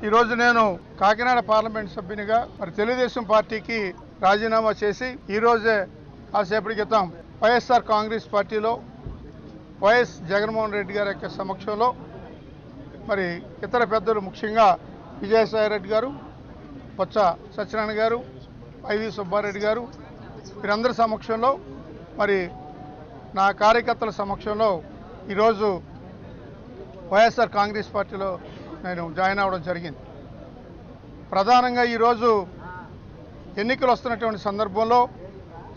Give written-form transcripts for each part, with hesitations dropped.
ఈరోజు నేను కాకినాడ పార్లమెంట్ సభ్యునిగా మరి తెలుగుదేశం పార్టీకి రాజీనామా చేసి ఈరోజే కాసేపటి క్రితం వైఎస్ఆర్ కాంగ్రెస్ పార్టీలో వైఎస్ జగన్మోహన్ రెడ్డి గారి యొక్క సమక్షంలో మరి ఇతర పెద్దలు ముఖ్యంగా విజయసాయి రెడ్డి గారు, బొత్స సత్యనారాయణ గారు, వైవి సుబ్బారెడ్డి గారు వీరందరి సమక్షంలో మరి నా కార్యకర్తల సమక్షంలో ఈరోజు వైఎస్ఆర్ కాంగ్రెస్ పార్టీలో నేను జాయిన్ అవ్వడం జరిగింది. ప్రధానంగా ఈరోజు ఎన్నికలు వస్తున్నటువంటి సందర్భంలో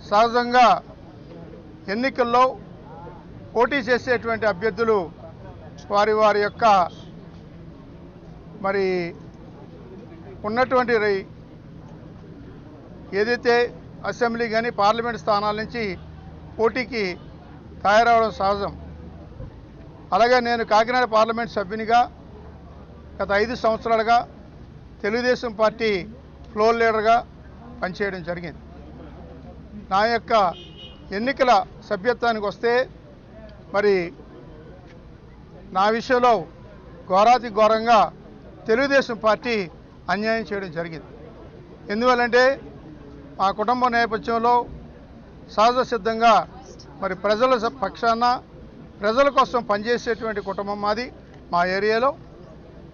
సహజంగా ఎన్నికల్లో పోటీ చేసేటువంటి అభ్యర్థులు వారి యొక్క మరి ఉన్నటువంటి ఏదైతే అసెంబ్లీ కానీ పార్లమెంట్ స్థానాల నుంచి పోటీకి తయారవడం సహజం. అలాగే నేను కాకినాడ పార్లమెంట్ సభ్యునిగా గత 5 సంవత్సరాలుగా తెలుగుదేశం పార్టీ ఫ్లోర్ లీడర్గా పనిచేయడం జరిగింది. నా యొక్క ఎన్నికల సభ్యత్వానికి వస్తే మరి నా విషయంలో ఘోరాతి ఘోరంగా తెలుగుదేశం పార్టీ అన్యాయం చేయడం జరిగింది. ఎందువల్లంటే మా కుటుంబ నేపథ్యంలో సహజ సిద్ధంగా మరి ప్రజల పక్షాన ప్రజల కోసం పనిచేసేటువంటి కుటుంబం మాది మా ఏరియాలో.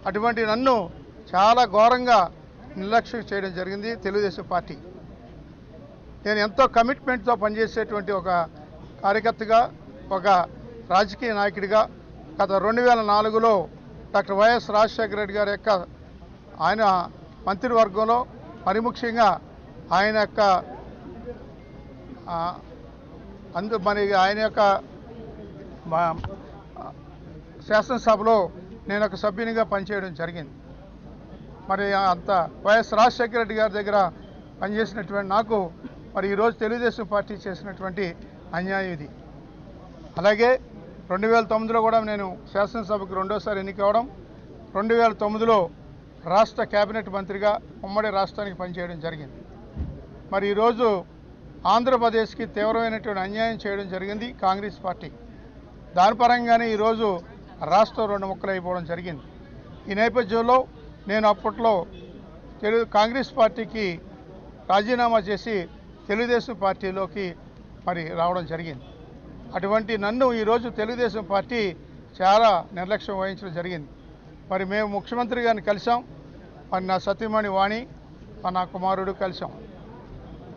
అటువంటి నన్ను చాలా ఘోరంగా నిర్లక్ష్యం చేయడం జరిగింది తెలుగుదేశం పార్టీ. నేను ఎంతో కమిట్మెంట్తో పనిచేసేటువంటి ఒక కార్యకర్తగా, ఒక రాజకీయ నాయకుడిగా గత 2004లో డాక్టర్ వైఎస్ రాజశేఖర రెడ్డి గారి యొక్క ఆయన మంత్రివర్గంలో మరి ముఖ్యంగా ఆయన యొక్క ఆయన యొక్క శాసనసభలో నేను ఒక సభ్యునిగా పనిచేయడం జరిగింది. మరి అంత వైఎస్ రాజశేఖర రెడ్డి గారి దగ్గర పనిచేసినటువంటి నాకు మరి ఈరోజు తెలుగుదేశం పార్టీ చేసినటువంటి అన్యాయం ఇది. అలాగే 2009లో కూడా నేను శాసనసభకు 2వసారి ఎన్నికవడం, 2009లో రాష్ట్ర కేబినెట్ మంత్రిగా ఉమ్మడి రాష్ట్రానికి పనిచేయడం జరిగింది. మరి ఈరోజు ఆంధ్రప్రదేశ్కి తీవ్రమైనటువంటి అన్యాయం చేయడం జరిగింది కాంగ్రెస్ పార్టీ. దాని పరంగానే ఈరోజు రాష్ట్రం 2 ముక్కలు అయిపోవడం జరిగింది. ఈ నేపథ్యంలో నేను అప్పట్లో కాంగ్రెస్ పార్టీకి రాజీనామా చేసి తెలుగుదేశం పార్టీలోకి మరి రావడం జరిగింది. అటువంటి నన్ను ఈరోజు తెలుగుదేశం పార్టీ చాలా నిర్లక్ష్యం వహించడం జరిగింది. మరి మేము ముఖ్యమంత్రి గారిని కలిసాం, మరి నా సతీమణి వాణి, నా కుమారుడు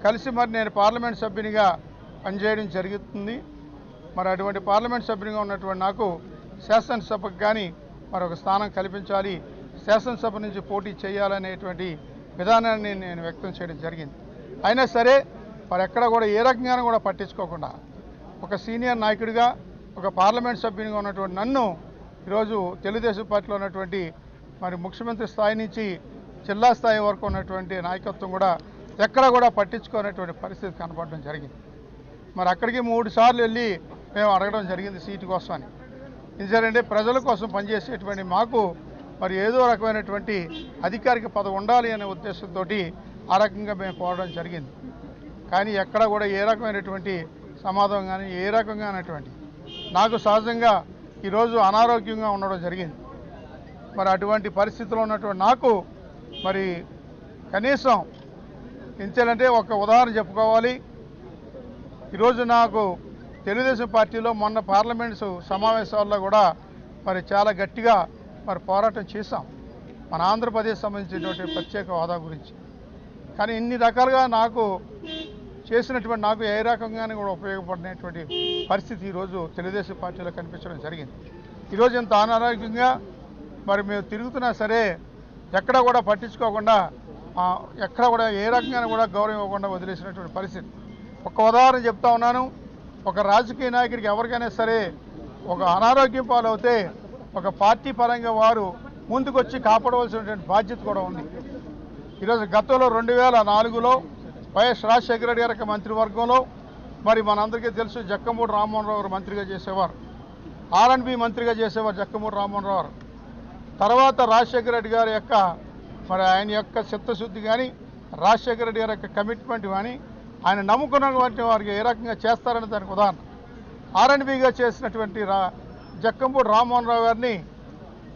కలిసి మరి నేను పార్లమెంట్ సభ్యునిగా పనిచేయడం జరుగుతుంది. మరి అటువంటి పార్లమెంట్ సభ్యునిగా ఉన్నటువంటి నాకు శాసనసభకు కానీ మరొక స్థానం కల్పించాలి, శాసనసభ నుంచి పోటీ చేయాలనేటువంటి విధానాన్ని నేను వ్యక్తం చేయడం జరిగింది. అయినా సరే మరి ఎక్కడ కూడా ఏ రకంగానూ కూడా పట్టించుకోకుండా ఒక సీనియర్ నాయకుడిగా, ఒక పార్లమెంట్ సభ్యునిగా ఉన్నటువంటి నన్ను ఈరోజు తెలుగుదేశం పార్టీలో ఉన్నటువంటి మరి ముఖ్యమంత్రి స్థాయి నుంచి జిల్లా స్థాయి వరకు ఉన్నటువంటి నాయకత్వం కూడా ఎక్కడ కూడా పట్టించుకునేటువంటి పరిస్థితి కనపడడం జరిగింది. మరి అక్కడికి 3 సార్లు వెళ్ళి మేము అడగడం జరిగింది సీటు కోసం అని. ఎందుకంటే ప్రజల కోసం పనిచేసేటువంటి మాకు మరి ఏదో రకమైనటువంటి అధికారిక పదవి ఉండాలి అనే ఉద్దేశంతో ఆ రకంగా మేము కోరడం జరిగింది. కానీ ఎక్కడ కూడా ఏ రకమైనటువంటి సమాధానం కానీ ఏ రకంగా అనేటువంటి నాకు సహజంగా ఈరోజు అనారోగ్యంగా ఉండడం జరిగింది. మరి అటువంటి పరిస్థితిలో ఉన్నటువంటి నాకు మరి కనీసం ఎంచాలంటే ఒక ఉదాహరణ చెప్పుకోవాలి. ఈరోజు నాకు తెలుగుదేశం పార్టీలో మొన్న పార్లమెంటు సమావేశాల్లో కూడా మరి చాలా గట్టిగా మరి పోరాటం చేశాం మన ఆంధ్రప్రదేశ్ సంబంధించినటువంటి ప్రత్యేక హోదా గురించి. కానీ ఇన్ని రకాలుగా నాకు చేసినటువంటి నాకు ఏ రకంగానే కూడా ఉపయోగపడినటువంటి పరిస్థితి ఈరోజు తెలుగుదేశం పార్టీలో కనిపించడం జరిగింది. ఈరోజు ఇంత అనారోగ్యంగా మరి మేము తిరుగుతున్నా సరే ఎక్కడ కూడా పట్టించుకోకుండా, ఎక్కడ కూడా ఏ రకంగా కూడా గౌరవం ఇవ్వకుండా వదిలేసినటువంటి పరిస్థితి. ఒక ఉదాహరణ చెప్తా ఉన్నాను. ఒక రాజకీయ నాయకుడికి ఎవరికైనా సరే ఒక అనారోగ్యం పాలవుతే ఒక పార్టీ పరంగా వారు ముందుకొచ్చి కాపాడవలసినటువంటి బాధ్యత కూడా ఉంది. ఈరోజు గతంలో 2004లో వైఎస్ రాజశేఖర రెడ్డి గారి మంత్రివర్గంలో మరి మనందరికీ తెలుసు జక్కమూడి రామ్మోహన్ రావు గారు మంత్రిగా చేసేవారు, R&B మంత్రిగా చేసేవారు జక్కమూడి రామ్మోహన్ రావు గారు. తర్వాత రాజశేఖర రెడ్డి గారి యొక్క మరి ఆయన యొక్క చిత్తశుద్ధి కానీ రాజశేఖర రెడ్డి గారి యొక్క కమిట్మెంట్ కానీ ఆయన నమ్ముకున్నటువంటి వారికి ఏ రకంగా చేస్తారని దానికి ఉదాహరణ R&Bగా చేసినటువంటి జక్కంపూడి రామ్మోహన్ రావు గారిని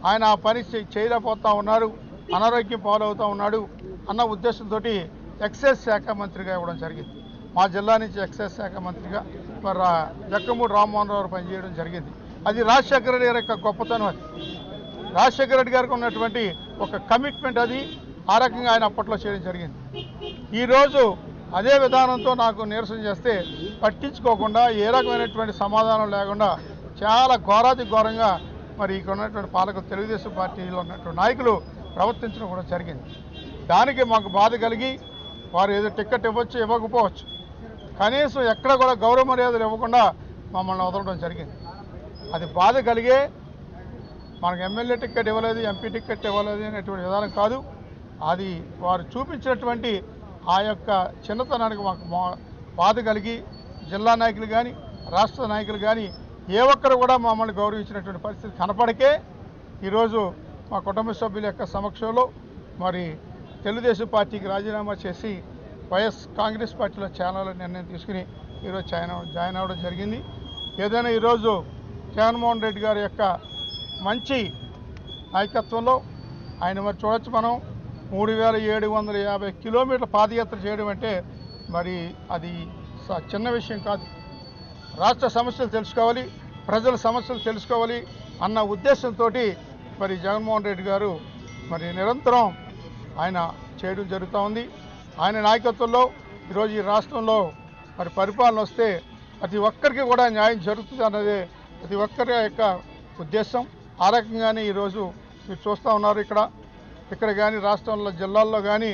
ఆయన ఆ పని చేయలేకపోతా ఉన్నారు. అనారోగ్యం పాలవుతూ ఉన్నాడు అన్న ఉద్దేశంతో ఎక్సైజ్ శాఖ మంత్రిగా ఇవ్వడం జరిగింది. మా జిల్లా నుంచి ఎక్సైజ్ శాఖ మంత్రిగా మరి జక్కమూడి రామ్మోహన్ రావు పనిచేయడం జరిగింది. అది రాజశేఖర రెడ్డి గారి యొక్క గొప్పతనం. అది రాజశేఖర రెడ్డి గారికి ఉన్నటువంటి ఒక కమిట్మెంట్. అది ఆ రకంగా ఆయన అప్పట్లో చేయడం జరిగింది. ఈరోజు అదే విధానంతో నాకు నిరసన చేస్తే పట్టించుకోకుండా ఏ రకమైనటువంటి సమాధానం లేకుండా చాలా ఘోరాతి ఘోరంగా మరి ఇక్కడ ఉన్నటువంటి పాలకులు తెలుగుదేశం పార్టీలో ఉన్నటువంటి నాయకులు ప్రవర్తించడం కూడా జరిగింది. దానికి మాకు బాధ కలిగి వారు ఏదో టికెట్ ఇవ్వచ్చు ఇవ్వకపోవచ్చు, కనీసం ఎక్కడ కూడా గౌరవ మర్యాదలు ఇవ్వకుండా మమ్మల్ని వదలడం జరిగింది. అది బాధ కలిగే మనకు ఎమ్మెల్యే టికెట్ ఇవ్వలేదు, ఎంపీ టికెట్ ఇవ్వలేదు అనేటువంటి విధానం కాదు. అది వారు చూపించినటువంటి ఆ యొక్క చిన్నతనానికి మాకు బాధ కలిగి జిల్లా నాయకులు కానీ రాష్ట్ర నాయకులు కానీ ఏ ఒక్కరు కూడా మమ్మల్ని గౌరవించినటువంటి పరిస్థితి కనపడకే ఈరోజు మా కుటుంబ సభ్యుల యొక్క సమక్షంలో మరి తెలుగుదేశం పార్టీకి రాజీనామా చేసి వైఎస్ కాంగ్రెస్ పార్టీలో చేరాలని నిర్ణయం తీసుకుని ఈరోజు జాయిన్ అవ్వడం జరిగింది. ఏదైనా ఈరోజు జగన్మోహన్ రెడ్డి గారి యొక్క మంచి నాయకత్వంలో ఆయన మరి చూడొచ్చు, మనం 3750 కిలోమీటర్ల పాదయాత్ర చేయడం అంటే మరి అది చిన్న విషయం కాదు. రాష్ట్ర సమస్యలు తెలుసుకోవాలి, ప్రజల సమస్యలు తెలుసుకోవాలి అన్న ఉద్దేశంతో మరి జగన్మోహన్ రెడ్డి గారు మరి నిరంతరం ఆయన చేయడం జరుగుతూ ఉంది. ఆయన నాయకత్వంలో ఈరోజు ఈ రాష్ట్రంలో మరి పరిపాలన వస్తే ప్రతి ఒక్కరికి కూడా న్యాయం జరుగుతుంది అన్నదే ప్రతి ఒక్కరి యొక్క ఉద్దేశం. ఆ రకంగానే ఈరోజు మీరు చూస్తూ ఉన్నారు. ఇక్కడ కానీ రాష్ట్రంలో జిల్లాల్లో కానీ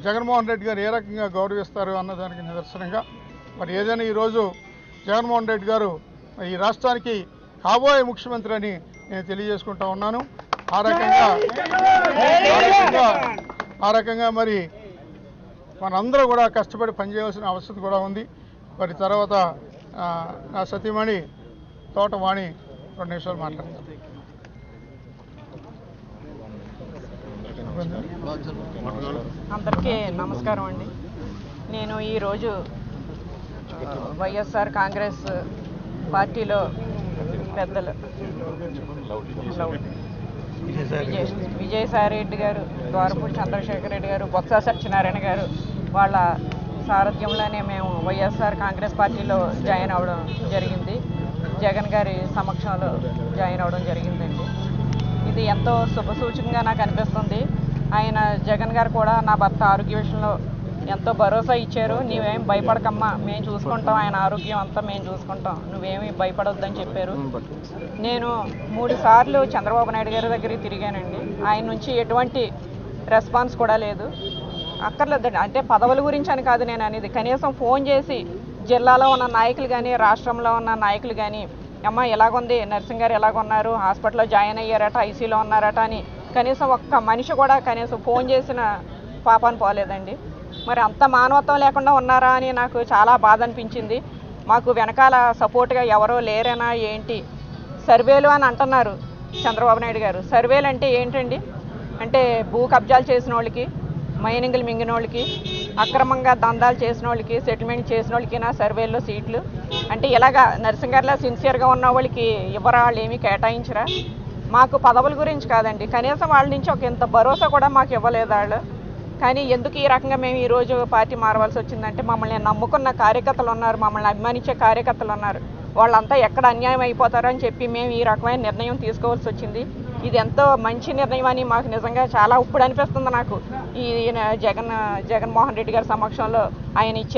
జగన్మోహన్ రెడ్డి గారు ఏ రకంగా గౌరవిస్తారు అన్నదానికి నిదర్శనంగా మరి ఏదైనా ఈరోజు జగన్మోహన్ రెడ్డి గారు ఈ రాష్ట్రానికి కాబోయే ముఖ్యమంత్రి అని నేను తెలియజేసుకుంటా ఉన్నాను. ఆ రకంగా మరి మనందరూ కూడా కష్టపడి పనిచేయాల్సిన అవసరం కూడా ఉంది. మరి తర్వాత నా సతీమణి తోటవాణి 2 నిమిషాలు మాట్లాడతాను. అందరికీ నమస్కారం అండి. నేను ఈరోజు వైఎస్ఆర్ కాంగ్రెస్ పార్టీలో పెద్దలు విజయసాయి రెడ్డి గారు, ద్వారపూడి చంద్రశేఖర్ రెడ్డి గారు, బొత్స సత్యనారాయణ గారు వాళ్ళ సారథ్యంలోనే మేము వైఎస్ఆర్ కాంగ్రెస్ పార్టీలో జాయిన్ అవ్వడం జరిగింది. జగన్ గారి సమక్షంలో జాయిన్ అవ్వడం జరిగిందండి. ఇది ఎంతో శుభసూచకంగా నాకు అనిపిస్తుంది. ఆయన జగన్ గారు కూడా నా భర్త ఆరోగ్య విషయంలో ఎంతో భరోసా ఇచ్చారు. నీవేం భయపడకమ్మా, మేము చూసుకుంటాం, ఆయన ఆరోగ్యం అంతా మేము చూసుకుంటాం, నువ్వేమీ భయపడొద్దని చెప్పారు. నేను 3 సార్లు చంద్రబాబు నాయుడు గారి దగ్గరికి తిరిగానండి. ఆయన నుంచి ఎటువంటి రెస్పాన్స్ కూడా లేదు. అక్కర్లేదండి, అంటే పదవుల గురించి అని కాదు నేను అనేది, కనీసం ఫోన్ చేసి జిల్లాలో ఉన్న నాయకులు కానీ రాష్ట్రంలో ఉన్న నాయకులు కానీ అమ్మ ఎలాగుంది, నర్సింగ్ గారు ఎలాగున్నారు, హాస్పిటల్లో జాయిన్ అయ్యారట, ఐసీలో ఉన్నారట అని కనీసం ఒక్క మనిషి కూడా కనీసం ఫోన్ చేసిన పాపాను పోలేదండి. మరి అంత మానవత్వం లేకుండా ఉన్నారా అని నాకు చాలా బాధ అనిపించింది. మాకు వెనకాల సపోర్ట్గా ఎవరో లేరేనా ఏంటి? సర్వేలు అని అంటున్నారు చంద్రబాబు నాయుడు గారు. సర్వేలు అంటే ఏంటండి? అంటే భూ కబ్జాలు చేసిన వాళ్ళకి, మైనింగ్లు మింగిన వాళ్ళకి, అక్రమంగా దందాలు చేసిన వాళ్ళకి, సెటిల్మెంట్ చేసిన వాళ్ళకి నా సర్వేల్లో సీట్లు అంటే ఇలాగా నర్సింగ్ గారిలో సిన్సియర్గా ఉన్న వాళ్ళకి ఇవ్వరా? వాళ్ళు ఏమీ కేటాయించరా? మాకు పదవుల గురించి కాదండి, కనీసం వాళ్ళ నుంచి ఒక ఇంత భరోసా కూడా మాకు ఇవ్వలేదు వాళ్ళు. కానీ ఎందుకు ఈ రకంగా మేము ఈరోజు పార్టీ మారవలసి వచ్చిందంటే మమ్మల్ని నమ్ముకున్న కార్యకర్తలు ఉన్నారు, మమ్మల్ని అభిమానించే కార్యకర్తలు ఉన్నారు, వాళ్ళంతా ఎక్కడ అన్యాయం అయిపోతారో అని చెప్పి మేము ఈ రకమైన నిర్ణయం తీసుకోవాల్సి వచ్చింది. ఇది ఎంతో మంచి నిర్ణయం అని మాకు నిజంగా చాలా ఇప్పుడు అనిపిస్తుంది నాకు. ఈ జగన్మోహన్ రెడ్డి గారి సమక్షంలో ఆయన ఇచ్చిన